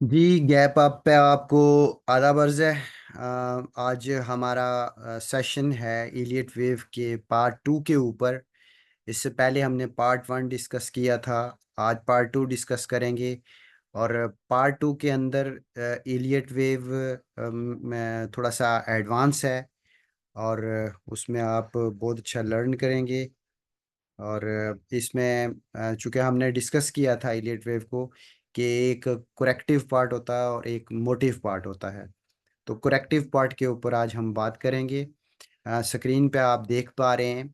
जी, gap up पे आपको आदाब अर्ज़ है। आज हमारा सेशन है इलियट वेव के पार्ट टू के ऊपर। इससे पहले हमने पार्ट वन डिस्कस किया था। आज पार्ट टू डिस्कस करेंगे। और पार्ट टू के अंदर इलियट वेव में थोड़ा सा एडवांस है। और उसमें आप बहुत अच्छा लर्न करेंगे। और इसमें चूंकि हमने डिस्कस किया था इलियट वेव को कि एक करेक्टिव पार्ट होता है और एक मोटिव पार्ट होता है। तो करेक्टिव पार्ट के ऊपर आज हम बात करेंगे। स्क्रीन पे आप देख पा रहे हैं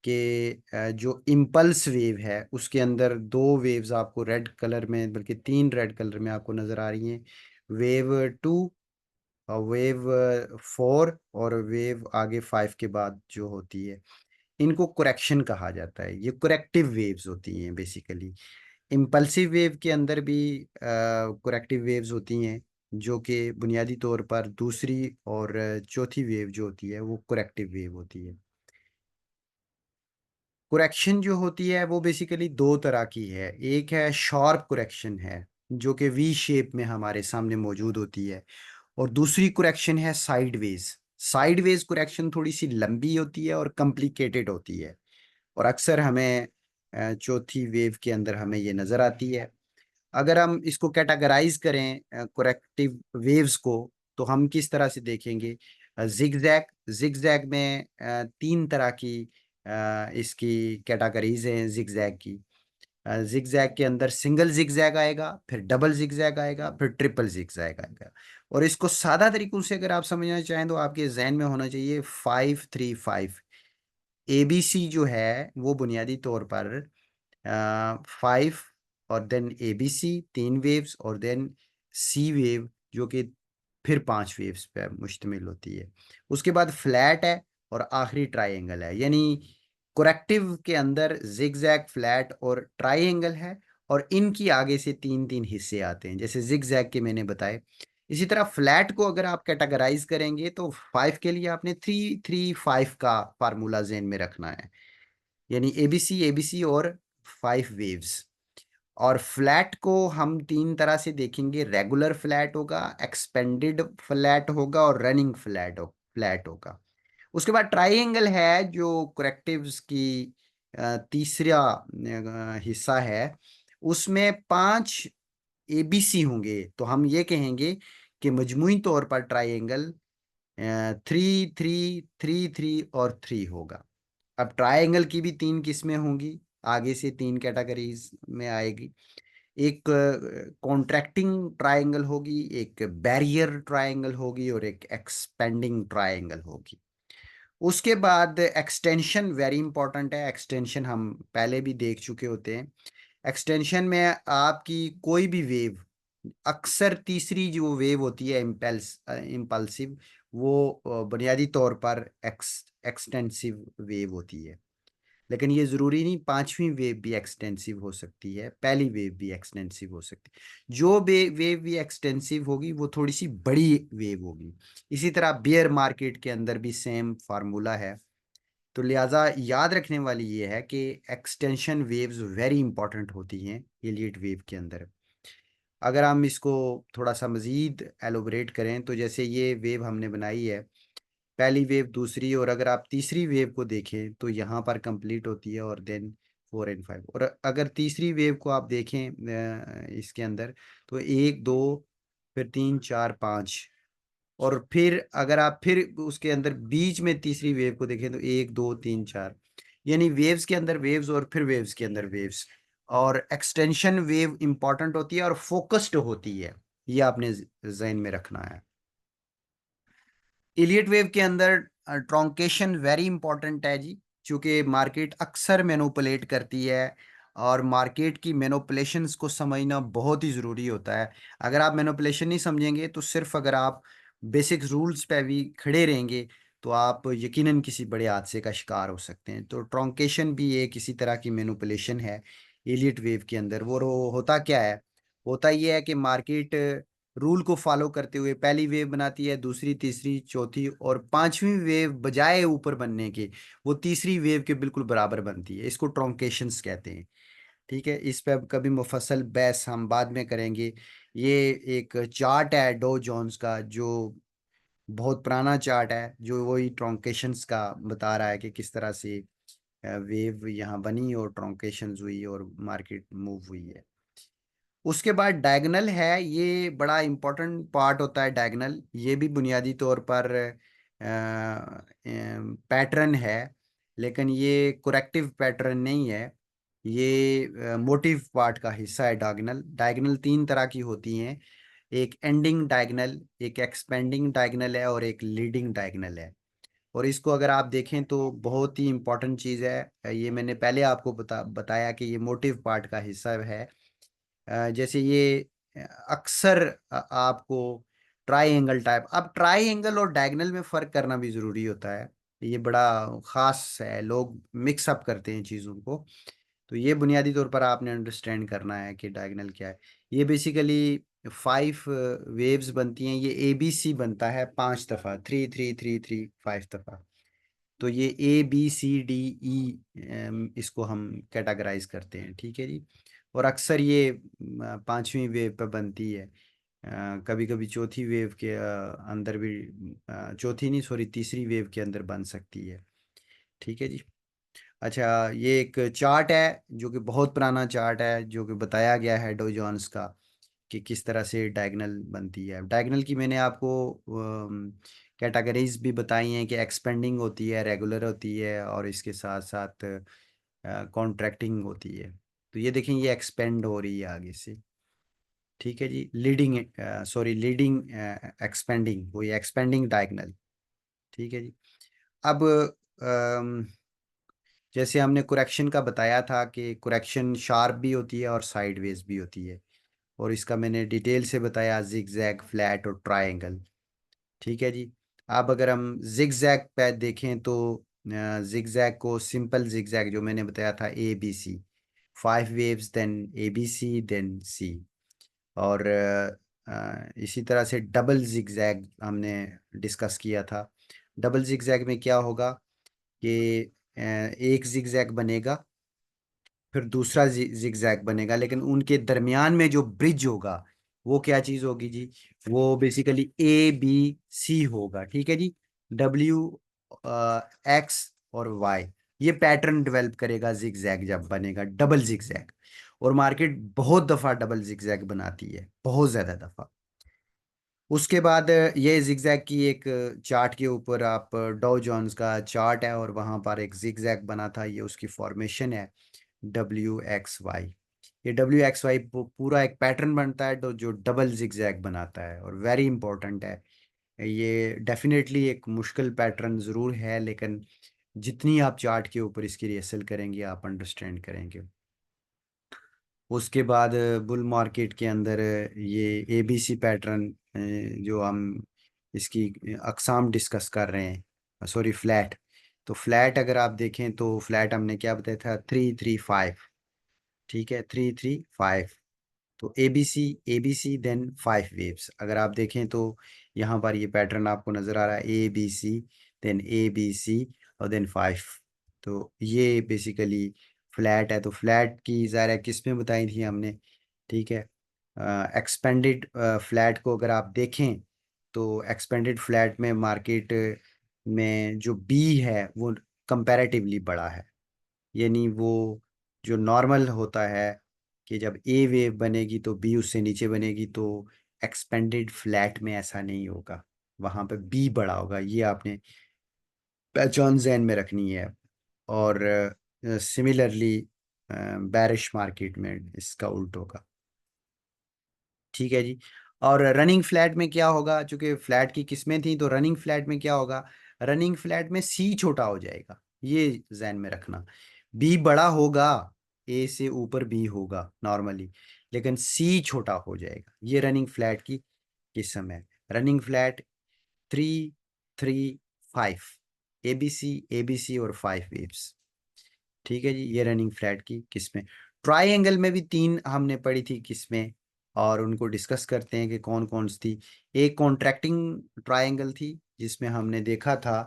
कि जो इम्पल्स वेव है उसके अंदर दो वेव्स आपको रेड कलर में, बल्कि तीन रेड कलर में आपको नज़र आ रही हैं। वेव टू, वेव फोर और वेव आगे फाइव के बाद जो होती है, इनको करेक्शन कहा जाता है। ये करेक्टिव वेव्स होती हैं बेसिकली। इम्पल्सिव वेव के अंदर भी करेक्टिव वेव्स होती हैं, जो कि बुनियादी तौर पर दूसरी और चौथी वेव जो होती है वो करेक्टिव वेव होती है। करेक्शन जो होती है वो बेसिकली दो तरह की है। एक है शार्प करेक्शन है, जो कि वी शेप में हमारे सामने मौजूद होती है। और दूसरी करेक्शन है साइडवेज। साइडवेज करेक्शन थोड़ी सी लंबी होती है और कॉम्प्लिकेटेड होती है। और अक्सर हमें चौथी वेव के अंदर हमें ये नजर आती है। अगर हम इसको कैटेगराइज करें करेक्टिव वेव्स को, तो हम किस तरह से देखेंगे? जिगजैग। जिगजैग में तीन तरह की इसकी कैटेगरीज हैं जिगजैग की। जिगजैग के अंदर सिंगल जिगजैग आएगा, फिर डबल जिगजैग आएगा, फिर ट्रिपल जिगजैग आएगा। और इसको सादा तरीकों से अगर आप समझना चाहें तो आपके जहन में होना चाहिए 5-3-5। एबीसी जो है वो बुनियादी तौर पर 5, और देन एबीसी तीन वेव्स, और देन सी वेव जो कि फिर पांच वेव्स पे मुश्तमिल होती है। उसके बाद फ्लैट है और आखिरी ट्राइंगल है। यानी कोरेक्टिव के अंदर जिगजैग, फ्लैट और ट्राइंगल है। और इनकी आगे से तीन तीन हिस्से आते हैं, जैसे जिगजैग के मैंने बताए। इसी तरह फ्लैट को अगर आप कैटेगराइज करेंगे तो फाइव के लिए आपने 3-3-5 का फार्मूला जेन में रखना है। यानी एबीसी एबीसी और फाइव वेव्स। और फ्लैट को हम तीन तरह से देखेंगे। रेगुलर फ्लैट होगा, एक्सपेंडेड फ्लैट होगा और रनिंग फ्लैट होगा। उसके बाद ट्राइंगल है जो करेक्टिव्स की तीसरा हिस्सा है। उसमें पांच एबीसी होंगे, तो हम ये कहेंगे कि मजमूई तौर पर ट्राइंगल 3-3-3-3 और 3 होगा। अब ट्राइंगल की भी तीन किस्में होंगी, आगे से तीन कैटेगरीज में आएगी। एक कॉन्ट्रैक्टिंग ट्रायंगल होगी, एक बैरियर ट्रायंगल होगी और एक एक्सपेंडिंग ट्रायंगल होगी। उसके बाद एक्सटेंशन वेरी इंपॉर्टेंट है। एक्सटेंशन हम पहले भी देख चुके होते हैं। एक्सटेंशन में आपकी कोई भी वेव, अक्सर तीसरी जो वेव होती है इम्पल्सिव, वो बुनियादी तौर पर एक्सटेंसिव वेव होती है। लेकिन ये जरूरी नहीं, पांचवी वेव भी एक्सटेंसिव हो सकती है, पहली वेव भी एक्सटेंसिव हो सकती है। जो वेव भी एक्सटेंसिव होगी वो थोड़ी सी बड़ी वेव होगी। इसी तरह बियर मार्केट के अंदर भी सेम फार्मूला है। तो लिहाजा याद रखने वाली ये है कि एक्सटेंशन वेव्स वेरी इंपॉर्टेंट होती हैं इलियट वेव के अंदर। अगर हम इसको थोड़ा सा मजीद एलोबरेट करें तो जैसे ये वेव हमने बनाई है, पहली वेव, दूसरी, और अगर आप तीसरी वेव को देखें तो यहाँ पर कंप्लीट होती है, और देन 4 एंड 5। और अगर तीसरी वेव को आप देखें इसके अंदर, तो 1-2, फिर 3-4-5। और फिर अगर आप फिर उसके अंदर बीच में तीसरी वेव को देखें तो 1-2-3-4। यानी वेव्स के अंदर वेव्स और फिर वेव्स के अंदर वेव्स। और एक्सटेंशन वेव इंपॉर्टेंट होती है और फोकस्ड होती है। ये आपने जहन में रखना है। इलियट वेव के अंदर ट्रॉन्केशन वेरी इंपॉर्टेंट है जी, क्योंकि मार्केट अक्सर मैनिपुलेट करती है। और मार्केट की मैनिपुलेशंस को समझना बहुत ही ज़रूरी होता है। अगर आप मैनिपुलेशन नहीं समझेंगे तो सिर्फ अगर आप बेसिक रूल्स पे भी खड़े रहेंगे तो आप यकीनन किसी बड़े हादसे का शिकार हो सकते हैं। तो ट्रॉन्केशन भी एक इसी तरह की मैनिपुलेशन है इलियट वेव के अंदर। वो होता क्या है? होता ये है कि मार्केट रूल को फॉलो करते हुए पहली वेव बनाती है, दूसरी, तीसरी, चौथी और पांचवी वेव बजाय ऊपर बनने के वो तीसरी वेव के बिल्कुल बराबर बनती है। इसको ट्रॉन्केशंस कहते हैं। ठीक है, इस पे अब कभी मुफस्सल बहस हम बाद में करेंगे। ये एक चार्ट है डो जोन्स का, जो बहुत पुराना चार्ट है, जो वही ट्रॉन्केशंस का बता रहा है कि किस तरह से वेव यहाँ बनी और ट्रॉन्केशंस हुई और मार्केट मूव हुई है। उसके बाद डायगोनल है, ये बड़ा इंपॉर्टेंट पार्ट होता है डायगोनल। ये भी बुनियादी तौर पर पैटर्न है, लेकिन ये कोरेक्टिव पैटर्न नहीं है। ये मोटिव पार्ट का हिस्सा है डायगोनल। डायगोनल तीन तरह की होती हैं, एक एंडिंग डायगोनल, एक एक्सपेंडिंग डायगोनल है, और एक लीडिंग डायगोनल है। और इसको अगर आप देखें तो बहुत ही इंपॉर्टेंट चीज़ है। ये मैंने पहले आपको बताया कि ये मोटिव पार्ट का हिस्सा है। जैसे ये अक्सर आपको ट्राई टाइप, अब ट्राई एंगल और डायगोनल में फ़र्क करना भी ज़रूरी होता है। ये बड़ा ख़ास है, लोग मिक्स अप करते हैं चीज़ों को। तो ये बुनियादी तौर पर आपने अंडरस्टैंड करना है कि डायगोनल क्या है। ये बेसिकली 5 वेव्स बनती हैं। ये ABC बनता है 5 दफ़ा, 3 3 3 3 5 दफ़ा। तो ये ABCDE, इसको हम कैटेगराइज करते हैं, ठीक है जी। और अक्सर ये पांचवी वेव पे बनती है। कभी कभी चौथी वेव के अंदर भी, चौथी नहीं सॉरी तीसरी वेव के अंदर बन सकती है, ठीक है जी। अच्छा, ये एक चार्ट है जो कि बहुत पुराना चार्ट है, जो कि बताया गया है डो जोन्स का कि किस तरह से डायगोनल बनती है। डायगोनल की मैंने आपको कैटेगरीज भी बताई हैं कि एक्सपेंडिंग होती है, रेगुलर होती है, और इसके साथ साथ कॉन्ट्रैक्टिंग होती है। तो ये देखें, ये एक्सपेंड हो रही है आगे से, ठीक है जी। लीडिंग, सॉरी लीडिंग एक्सपेंडिंग, वो ये एक्सपेंडिंग डायगोनल, ठीक है जी। अब अम, जैसे हमने कुरेक्शन का बताया था कि कुरेक्शन शार्प भी होती है और साइडवेज भी होती है, और इसका मैंने डिटेल से बताया, जिग जैग, फ्लैट और ट्रायंगल, ठीक है जी। अब अगर हम जिग जैग पे देखें तो जिग जैग को सिंपल जिग जैग जो मैंने बताया था, ABC, 5 waves, then ABC, then C। और इसी तरह से डबल जिग जैग हमने डिस्कस किया था। डबल जिग जैग में क्या होगा कि एक जिग जैग बनेगा, फिर दूसरा जिगजैग बनेगा, लेकिन उनके दरमियान में जो ब्रिज होगा वो क्या चीज होगी जी? वो बेसिकली ABC होगा, ठीक है जी। W, X और Y, ये पैटर्न डेवलप करेगा जिगजैग जब बनेगा डबल जिगजैग। और मार्केट बहुत दफा डबल जिगजैग बनाती है, बहुत ज्यादा दफा। उसके बाद ये जिगजैग की एक चार्ट के ऊपर आप डॉ जोन्स का चार्ट है, और वहां पर एक जिगजैग बना था, ये उसकी फॉर्मेशन है, WXY। ये WXY पूरा एक पैटर्न बनता है जो डबल जिगजैग बनाता है, और वेरी इंपॉर्टेंट है। ये डेफिनेटली एक मुश्किल पैटर्न ज़रूर है, लेकिन जितनी आप चार्ट के ऊपर इसकी रिहर्सल करेंगे आप अंडरस्टैंड करेंगे। उसके बाद बुल मार्केट के अंदर ये ABC पैटर्न, जो हम इसकी अकसाम डिस्कस कर रहे हैं, सॉरी फ्लैट। तो फ्लैट अगर आप देखें तो फ्लैट हमने क्या बताया था, 3 3 5, ठीक है, 3 3 5। तो ABC देन 5 वेव्स अगर आप देखें तो यहाँ पर ये पैटर्न आपको नज़र आ रहा है, ABC और देन 5। तो ये बेसिकली फ्लैट है। तो फ्लैट की ज़ाहिर है किस्में बताई थी हमने, ठीक है। एक्सपेंडेड फ्लैट को अगर आप देखें तो एक्सपेंडेड फ्लैट में मार्केट में जो बी है वो कंपैरेटिवली बड़ा है। यानी वो जो नॉर्मल होता है कि जब ए वेव बनेगी तो बी उससे नीचे बनेगी, तो एक्सपेंडेड फ्लैट में ऐसा नहीं होगा, वहां पे बी बड़ा होगा। ये आपने पहचान जहन में रखनी है। और सिमिलरली बैरिश मार्केट में इसका उल्ट होगा, ठीक है जी। और रनिंग फ्लैट में क्या होगा, चूंकि फ्लैट की किस्में थी, तो रनिंग फ्लैट में क्या होगा, रनिंग फ्लैट में सी छोटा हो जाएगा, ये जहन में रखना। बी बड़ा होगा, ए से ऊपर बी होगा नॉर्मली, लेकिन सी छोटा हो जाएगा। ये रनिंग फ्लैट की किस्म है। रनिंग फ्लैट 3 3 5, ABC और 5 वेव्स, ठीक है जी। ये रनिंग फ्लैट की किस्में। ट्राइंगल में भी 3 हमने पढ़ी थी किस्में, और उनको डिस्कस करते हैं कि कौन कौन सी थी। एक कॉन्ट्रैक्टिंग ट्राइंगल थी, जिसमें हमने देखा था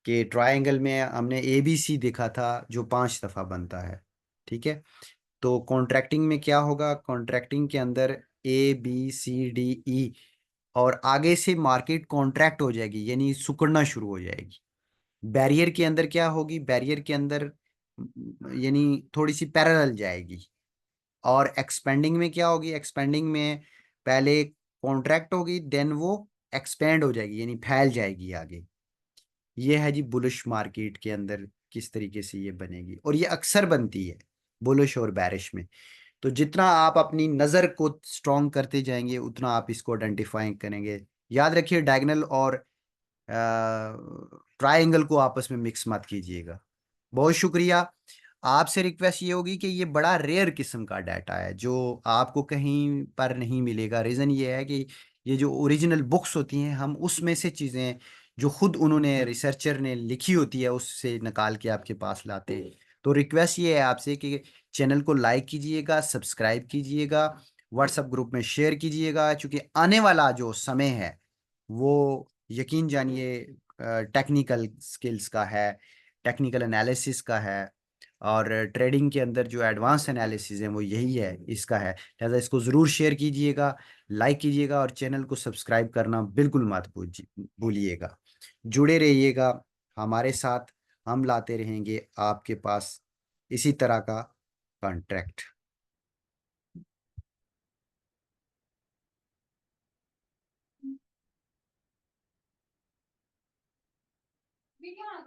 कि ट्राइंगल में हमने ABC देखा था जो 5 दफा बनता है, ठीक है। तो कॉन्ट्रैक्टिंग में क्या होगा, कॉन्ट्रैक्टिंग के अंदर ABCDE और आगे से मार्केट कॉन्ट्रैक्ट हो जाएगी, यानी सिकुड़ना शुरू हो जाएगी। बैरियर के अंदर क्या होगी, बैरियर के अंदर यानी थोड़ी सी पैरेलल जाएगी। और एक्सपेंडिंग में क्या होगी, एक्सपेंडिंग में पहले कॉन्ट्रैक्ट होगी, देन वो एक्सपेंड हो जाएगी, यानी फैल जाएगी आगे। ये है जी बुलिश मार्केट के अंदर किस तरीके से ये बनेगी, और ये अक्सर बनती है बुलिश और बैरिश में। तो जितना आप अपनी नज़र को स्ट्रॉन्ग करते जाएंगे उतना आप इसको आइडेंटिफाई करेंगे। याद रखिए, डायगोनल और ट्रायंगल को आपस में मिक्स मत कीजिएगा। बहुत शुक्रिया। आपसे रिक्वेस्ट ये होगी कि ये बड़ा रेयर किस्म का डाटा है जो आपको कहीं पर नहीं मिलेगा। रीज़न ये है कि ये जो ओरिजिनल बुक्स होती हैं, हम उसमें से चीज़ें जो खुद उन्होंने रिसर्चर ने लिखी होती है उससे निकाल के आपके पास लाते हैं। तो रिक्वेस्ट ये है आपसे कि चैनल को लाइक कीजिएगा, सब्सक्राइब कीजिएगा, व्हाट्सएप ग्रुप में शेयर कीजिएगा, क्योंकि आने वाला जो समय है वो यकीन जानिए टेक्निकल स्किल्स का है, टेक्निकल एनालिसिस का है, और ट्रेडिंग के अंदर जो एडवांस एनालिसिस है वो यही है, इसका है। लिहाजा इसको ज़रूर शेयर कीजिएगा, लाइक कीजिएगा, और चैनल को सब्सक्राइब करना बिल्कुल मत भूलिएगा। जुड़े रहिएगा हमारे साथ, हम लाते रहेंगे आपके पास इसी तरह का कॉन्ट्रैक्ट।